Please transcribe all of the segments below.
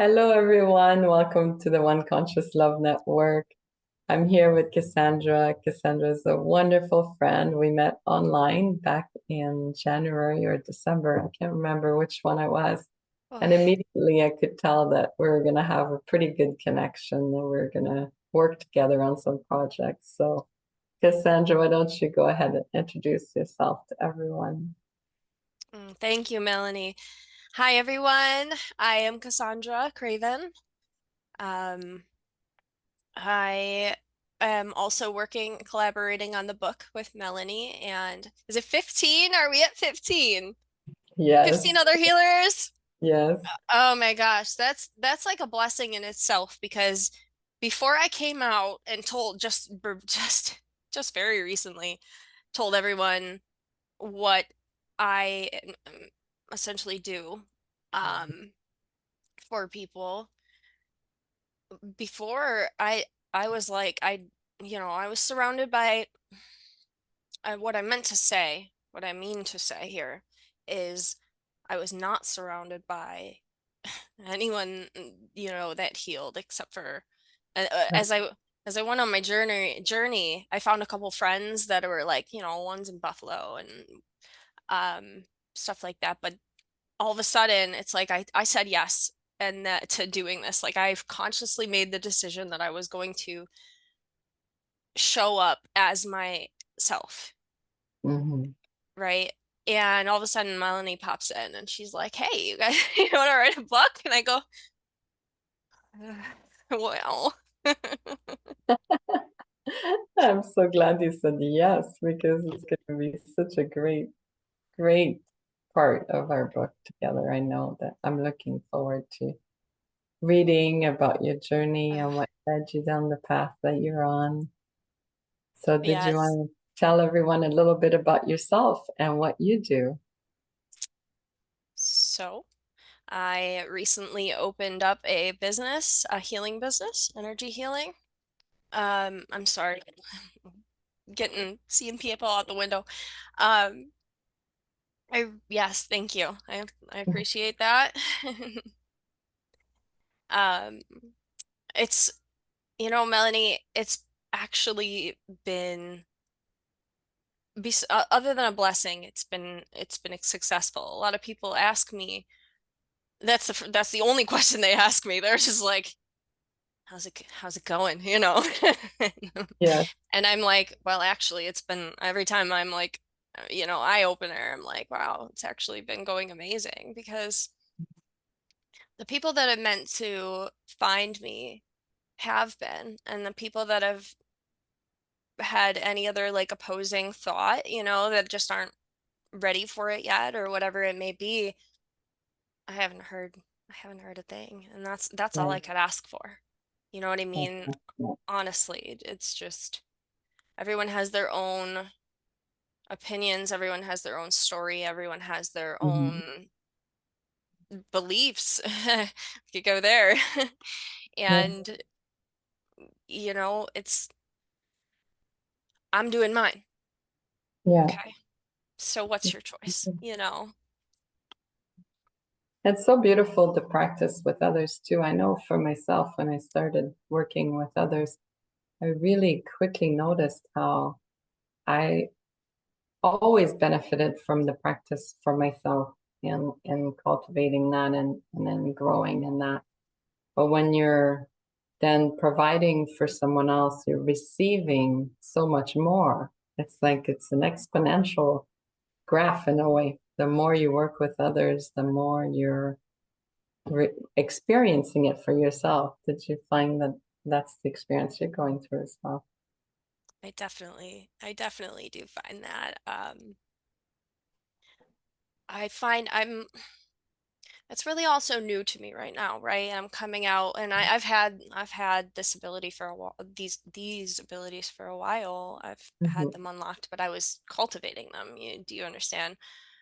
Hello, everyone. Welcome to the One Conscious Love Network. I'm here with Cassandra. Cassandra is a wonderful friend. We met online back in January or December. I can't remember which one it was. Oh, And immediately I could tell that we are going to have a pretty good connection and we're going to work together on some projects. So, Cassandra, why don't you go ahead and introduce yourself to everyone? thank you, Melanie. Hi, everyone. I am Cassandra Craven. Um, I am also collaborating on the book with Melanie. And is it 15? Are we at 15? 15 Yes, other healers? yes. Oh my gosh, that's like a blessing in itself because before I came out and told just very recently told everyone what I essentially do um for people before I was like I was surrounded by what I meant to say, what I mean to say here is I was not surrounded by anyone that healed except for as I went on my journey I found a couple friends that were like one's in Buffalo and um stuff like that, but all of a sudden it's like I said yes and that to doing this. Like I've consciously made the decision that I was going to show up as myself, Mhm. right? And all of a sudden Melanie pops in and she's like, "Hey, you guys, you want to write a book?" And I go, "Well." I'm so glad you said yes because it's going to be such a great part of our book together. I know that I'm looking forward to reading about your journey and what led you down the path that you're on. So, did you Yes. want to tell everyone a little bit about yourself and what you do? So I recently opened up a business, a healing business, energy healing. I'm sorry, seeing people out the window. Um, yes, thank you. I appreciate that. Um, it's Melanie, it's actually been other than a blessing, it's been successful. A lot of people ask me, that's the only question they ask me. They're just like, how's it going, Yeah. And I'm like, well, actually, it's been every time I'm like, eye opener, I'm like, wow, it's actually been going amazing because the people that have meant to find me have been, and the people that have had any other like opposing thought, that just aren't ready for it yet or whatever it may be, I haven't heard I haven't heard a thing. And that's all I Right. could ask for. You know what I That's mean? excellent. Honestly, it's just everyone has their own opinions, everyone has their own story, everyone has their Mhm. own beliefs. We could go there. Yes. And it's I'm doing mine. Yeah. Okay. So what's your choice? It's so beautiful to practice with others too. I know for myself, when I started working with others, I really quickly noticed how I always benefited from the practice for myself and cultivating that and then growing in that. But when you're then providing for someone else, you're receiving so much more. It's like it's an exponential graph in a way. The more you work with others, the more you're experiencing it for yourself. Did you find that that's the experience you're going through as well? I definitely do find that. I find it's really also new to me right now, right? I'm coming out and I've had this ability for a while, these abilities for a while. I've had Mhm. them unlocked, but I was cultivating them. Do you understand?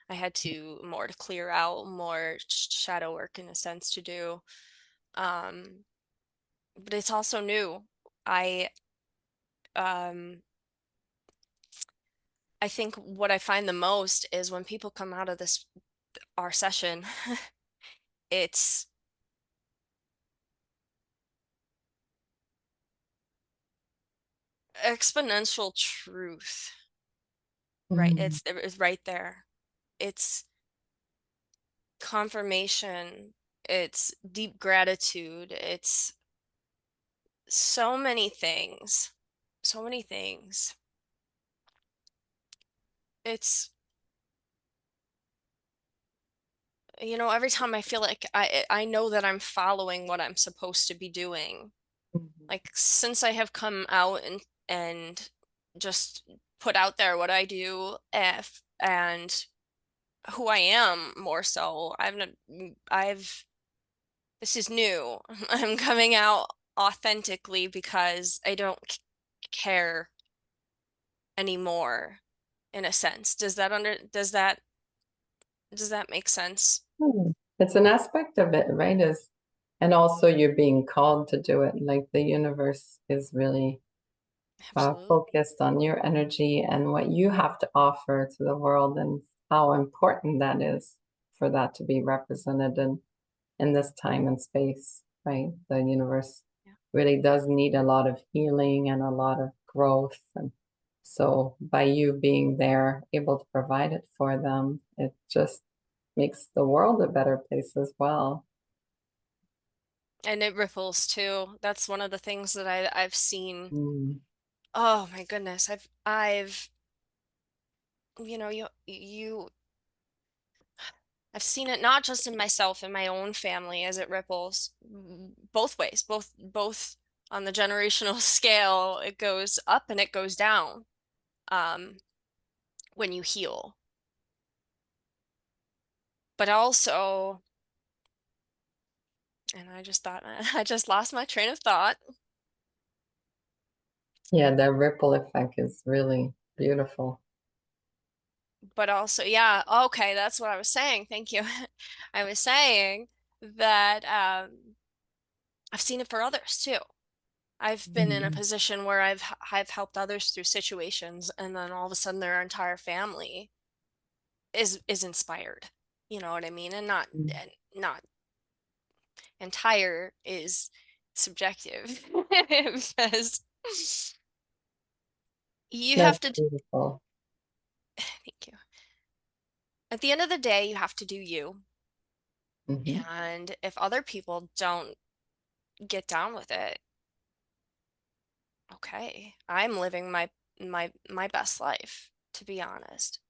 I had to more to clear out, more shadow work in a sense to do. Um, but it's also new. I um I think what I find the most is when people come out of this our session, it's exponential truth, right? Mm. It's right there. It's confirmation, it's deep gratitude, it's so many things. So many things. It's, every time I feel like I know that I'm following what I'm supposed to be doing. Mhm. Like since I have come out and just put out there what I do, and who I am more so. I've this is new. I'm coming out authentically because I don't care anymore in a sense. Does that make sense? Hmm. It's an aspect of it, right? Is and also you're being called to do it. Like the universe is really Absolutely. focused on your energy and what you have to offer to the world, and how important that is for that to be represented in this time and space, right? The universe Yeah. really does need a lot of healing and a lot of growth. And so by you being there, able to provide it for them, it just makes the world a better place as well. And it ripples too. That's one of the things that I've seen. Mm. Oh my goodness. I've you know, you I've seen it not just in myself and my own family as it ripples both ways, both on the generational scale. It goes up and it goes down um, when you heal. But also, and I just thought I just lost my train of thought. Yeah, the ripple effect is really beautiful. But also, yeah, okay, that's what I was saying. Thank you. I was saying that I've seen it for others too. I've been in a Mm. position where I've helped others through situations, and then all of a sudden their entire family is inspired. You know what I mean? And not entire is subjective because you have That's to beautiful. thank you. At the end of the day, you have to do you. Hmm. And if other people don't get down with it, okay, I'm living my best life, to be honest.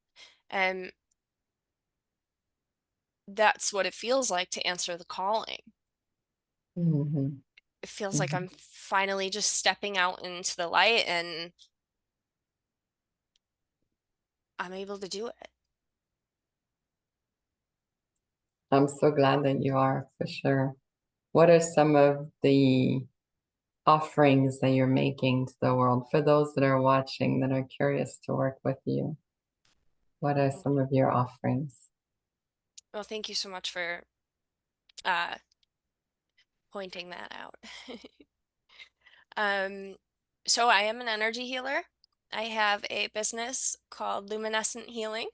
And that's what it feels like to answer the calling. Hmm. It feels like Hmm. I'm finally just stepping out into the light and I'm able to do it. I'm so glad that you are, for sure. What are some of the offerings that you're making to the world for those that are watching that are curious to work with you? What are some of your offerings? Well, thank you so much for uh, pointing that out. um, so I am an energy healer. I have a business called Luminescent Healing.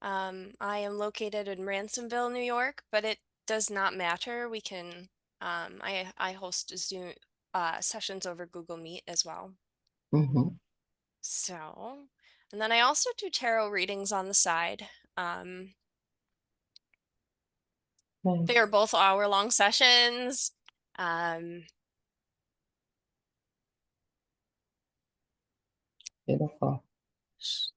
I am located in Ransomville, New York, but it does not matter. We can, I host Zoom sessions over Google Meet as well. Hmm. So, and then I also do tarot readings on the side. Um, they are Nice. both hour-long sessions. Um, Beautiful. sh-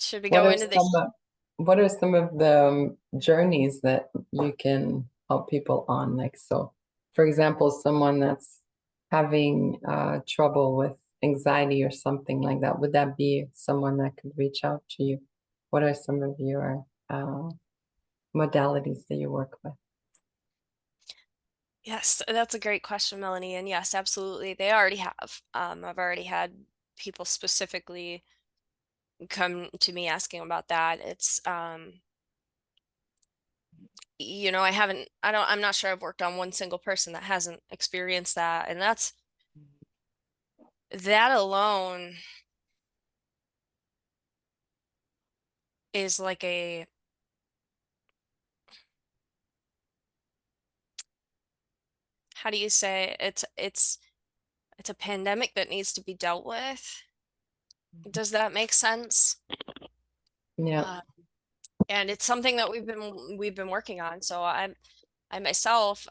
should we What go are into the some of what are some of the journeys that you can help people on? Like, so, for example, someone that's having trouble with anxiety or something like that, would that be someone that could reach out to you? What are some of your modalities that you work with? Yes, that's a great question, Melanie. And yes, absolutely. They already have. I've already had people specifically come to me asking about that. It's I'm not sure I've worked on one single person that hasn't experienced that. And that alone is like how do you say it's it's a pandemic that needs to be dealt with. Does that make sense? Yeah. Uh, and it's something that we've been working on. So I myself,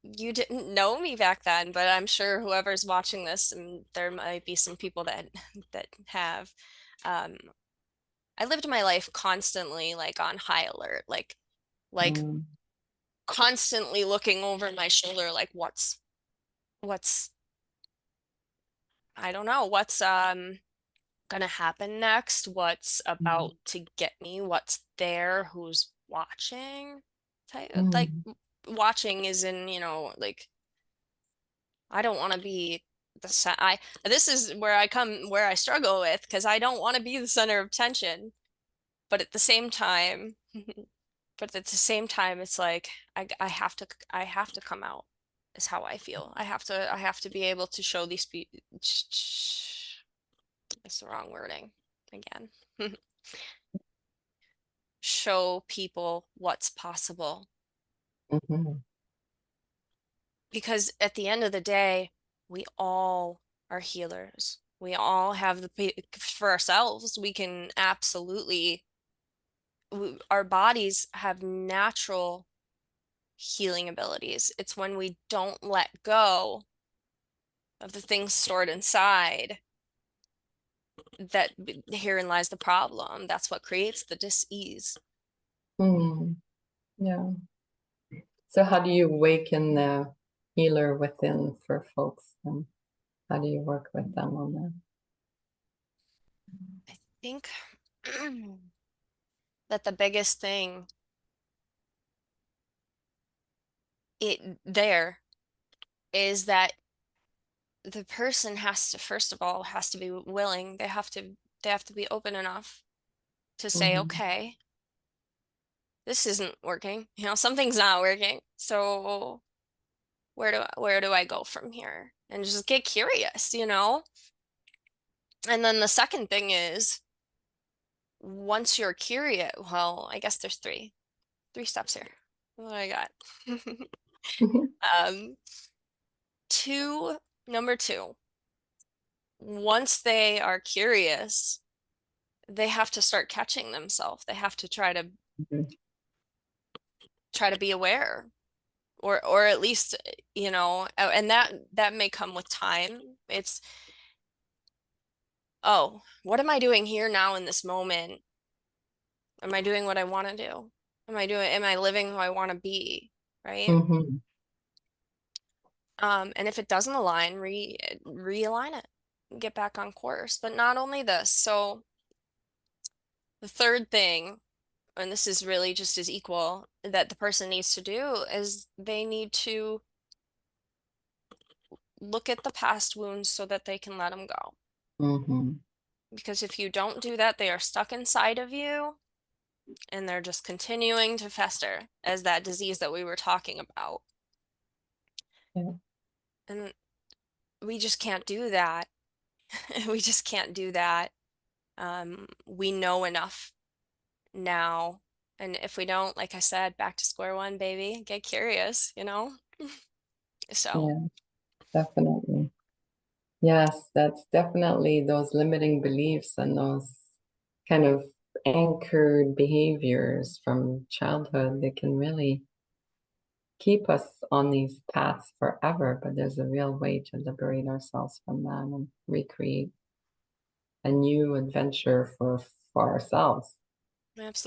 you didn't know me back then, but I'm sure whoever's watching this, and there might be some people that that have, um, I lived my life constantly like on high alert, like Mm, constantly looking over my shoulder, like what's I don't know, what's gonna happen next, what's mm, about to get me, what's there, who's watching. Like mm, watching is in, you know, like I don't want to be I this is where I struggle with because I don't want to be the center of attention, but at the same time, it's like I have to come out is how I feel. I have to be able to show these people. It's the wrong wording again. Show people what's possible. mhm, Because at the end of the day, we all are healers. We all have for ourselves, we can absolutely, our bodies have natural healing abilities. It's when we don't let go of the things stored inside that herein lies the problem. That's what creates the dis-ease. mm. Yeah. So how do you awaken the healer within for folks, and how do you work with them on that? I think that the biggest thing it there is that the person has to first of all has to be willing. They have to be open enough to say, Mhm, okay, this isn't working. You know, something's not working. So where do I go from here? And just get curious, you know? And then the second thing is once you're curious, well, I guess there's three steps here. What do I got? mhm, um two Number two, once they are curious, they have to start catching themselves. They have to mhm. try to be aware, or at least, you know, and that may come with time. It's, oh, what am I doing here now in this moment? Am I doing what I want to do? Am I living who I want to be? Right? Mhm. And if it doesn't align, realign it, get back on course. But not only this, so the third thing, and this is really just as equal, that the person needs to do is they need to look at the past wounds so that they can let them go. Mhm. Because if you don't do that, they are stuck inside of you and they're just continuing to fester as that disease that we were talking about. Yeah. And we just can't do that. We just can't do that. We know enough now. And if we don't, like I said, back to square one, baby, get curious, you know? So, Yeah, definitely. Yes, that's definitely those limiting beliefs and those kind of anchored behaviors from childhood that can really keep us on these paths forever. But there's a real way to liberate ourselves from that and recreate a new adventure for ourselves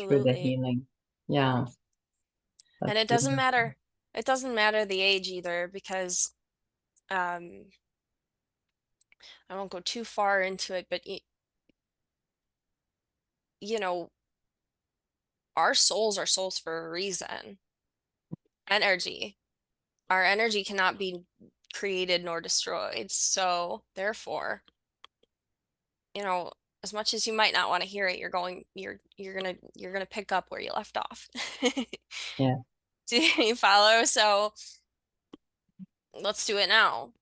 through the absolutely. healing. Yeah, And that's it doesn't beautiful. matter. It doesn't matter the age either, because um, I won't go too far into it, but you know, our souls are souls for a reason. Energy. Our energy cannot be created nor destroyed. So, therefore, you know, as much as you might not want to hear it, you're gonna pick up where you left off. Yeah, Do you follow? So let's do it now.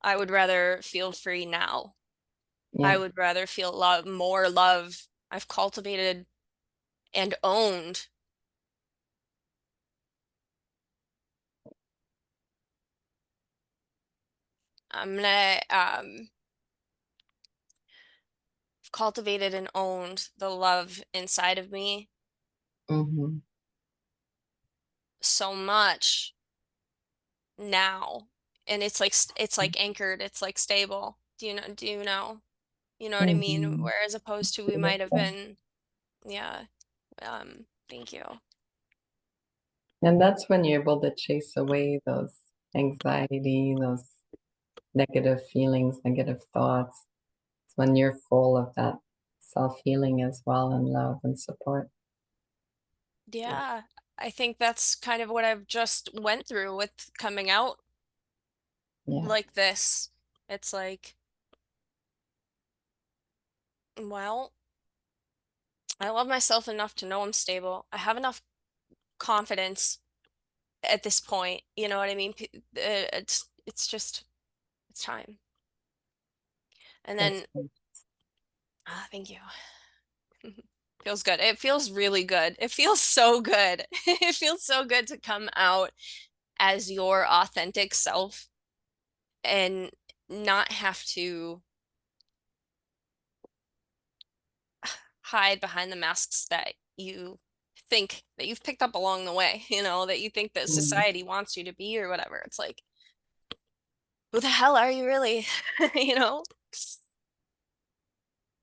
I would rather feel free now. I yeah, would rather feel more love. I've cultivated and owned I'm gonna cultivated and owned the love inside of me Hmm. so much now, and it's like it's like anchored, it's like stable. You know what I mean? Hmm. Whereas opposed to we might have Beautiful. been, yeah. Thank you. And that's when you're able to chase away those anxiety, those negative feelings, negative thoughts. It's when you're full of that self-healing as well and love and support. Yeah, I think that's kind of what I've just went through with coming out Yeah. like this. It's like, well, I love myself enough to know I'm stable. I have enough confidence at this point. You know what I mean? It's just it's time. And That's then, great. thank you. Feels good. It feels really good. It feels so good. It feels so good to come out as your authentic self and not have to hide behind the masks that you think that you've picked up along the way, that you think that Mm, society wants you to be or whatever. It's like, who the hell are you really? You know?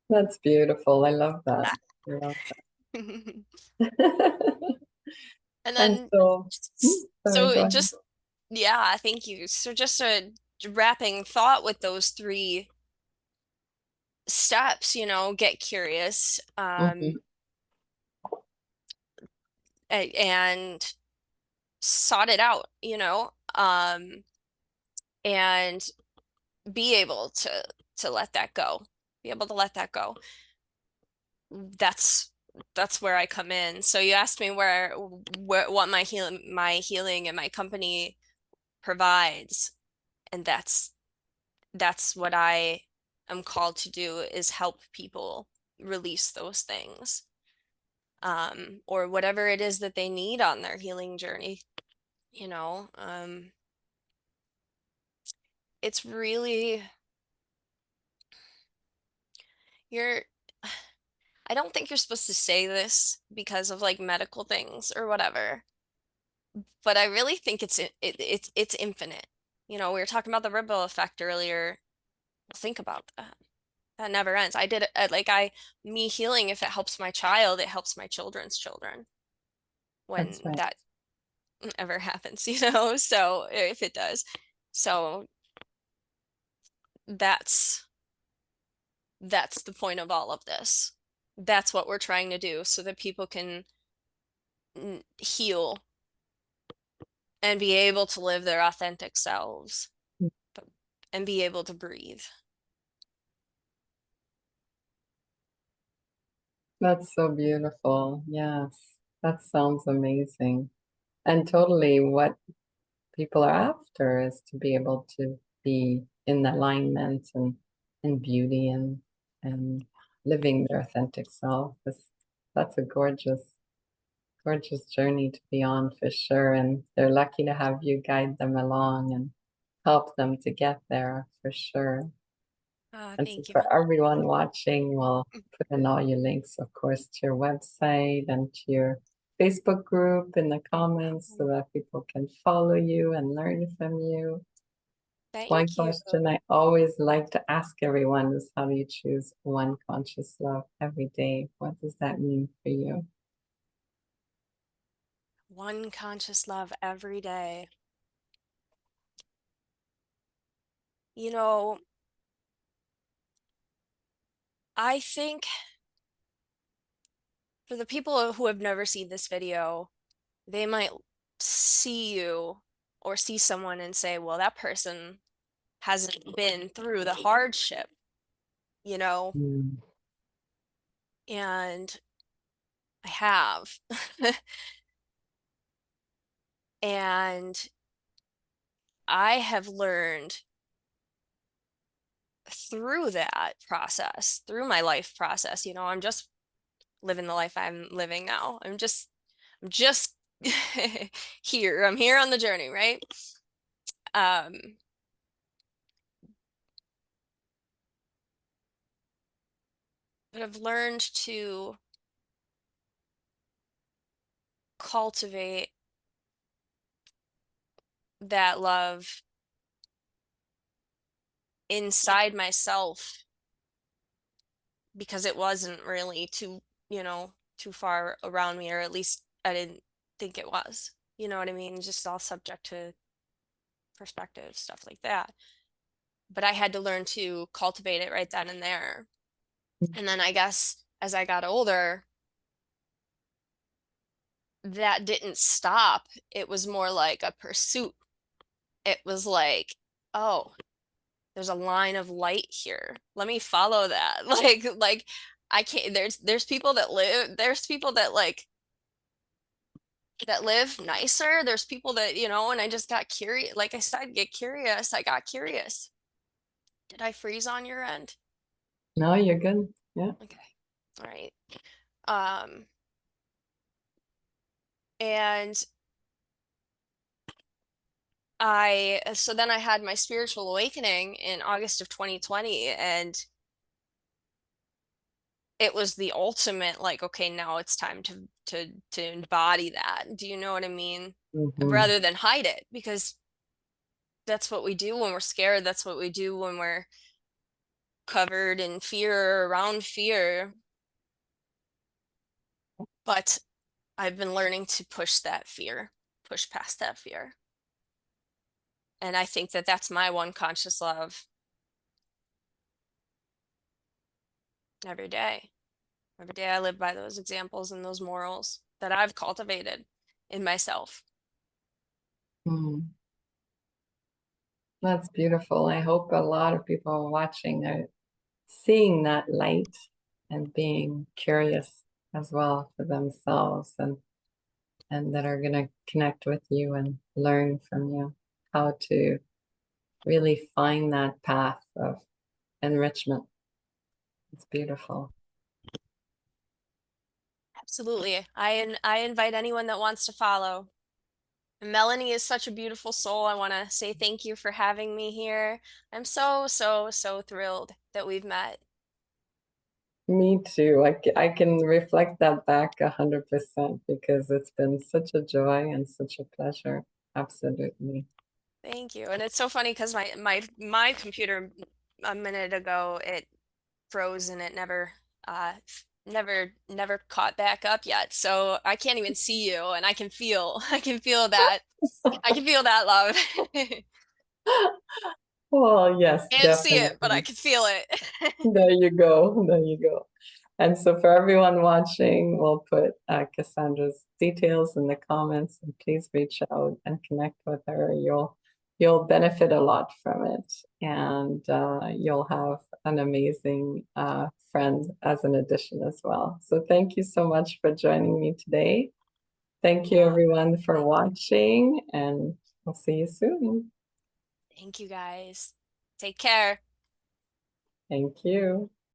that's beautiful. I love that. I love And that. And then, so, sorry, so go it ahead. just, yeah, thank you. So just a wrapping thought with those three steps, get curious, Hmm. and sort it out, and be able to let that go, be able to let that go. That's where I come in. So you asked me where what my healing and my company provides, and that's what I am called to do, is help people release those things, or whatever it is that they need on their healing journey. You know, it's really you're. I don't think you're supposed to say this because of like medical things or whatever, but I really think it's infinite. We were talking about the ripple effect earlier. Think about that. That never ends. I did it like me healing, if it helps my child, it helps my children's children when That's right. that ever happens, so if it does. So that's that's the point of all of this. That's what we're trying to do so that people can heal and be able to live their authentic selves and be able to breathe. That's so beautiful. Yes, that sounds amazing. And totally what people are after is to be able to be in alignment and beauty and living their authentic self. That's a gorgeous journey to be on for sure. And they're lucky to have you guide them along and help them to get there for sure. And so Thank you. for everyone watching, we'll put in all your links, of course, to your website and to your Facebook group in the comments so that people can follow you and learn from you. One Thank you. question I always like to ask everyone is how do you choose one conscious love every day? What does that mean for you? One conscious love every day. You know, I think for the people who have never seen this video, they might see you or see someone and say, well, that person hasn't been through the hardship, you know, Mm, and I have. And I have learned through that process, through my life process, I'm just living the life I'm living now. I'm just here. I'm here on the journey, right? Um, But I've learned to cultivate that love inside myself because it wasn't really too, too far around me, or at least I didn't think it was. You know what I mean? Just all subject to perspective, stuff like that. But I had to learn to cultivate it right then and there. And then I guess as I got older, that didn't stop. It was more like a pursuit. It was like, oh, there's a line of light here. Let me follow that. Like I can't, there's people that there's people that live nicer. There's people that, and I just got curious. Like I said, get curious. I got curious. Did I freeze on your end? No, you're good. Yeah. Okay. All right. Um, and so then I had my spiritual awakening in August of 2020, and it was the ultimate, like, okay, now it's time to embody that. Do you know what I mean? Hmm. Rather than hide it, because that's what we do when we're scared. That's what we do when we're covered in fear, around fear. But I've been learning to push that fear, push past that fear. And I think that that's my one conscious love every day. Every day I live by those examples and those morals that I've cultivated in myself. Mm. That's beautiful. I hope a lot of people watching are seeing that light and being curious as well for themselves, and that are going to connect with you and learn from you how to really find that path of enrichment. It's beautiful. Absolutely. I invite anyone that wants to follow. Melanie is such a beautiful soul. I want to say thank you for having me here. I'm so, so, so thrilled that we've met. Me too. I can reflect that back 100% because it's been such a joy and such a pleasure. Absolutely. Thank you. And it's so funny because my computer a minute ago, it froze and it never caught back up yet. So I can't even see you, and I can feel I can feel that love. Well, yes, Can't see it, but I definitely. can feel it. There you go. There you go. And so for everyone watching, we'll put Cassandra's details in the comments, and please reach out and connect with her. You'll benefit a lot from it, and you'll have an amazing friend as an addition as well. So thank you so much for joining me today. Thank you Oh, everyone for watching, and we'll see you soon. thank you guys. Take care. Thank you.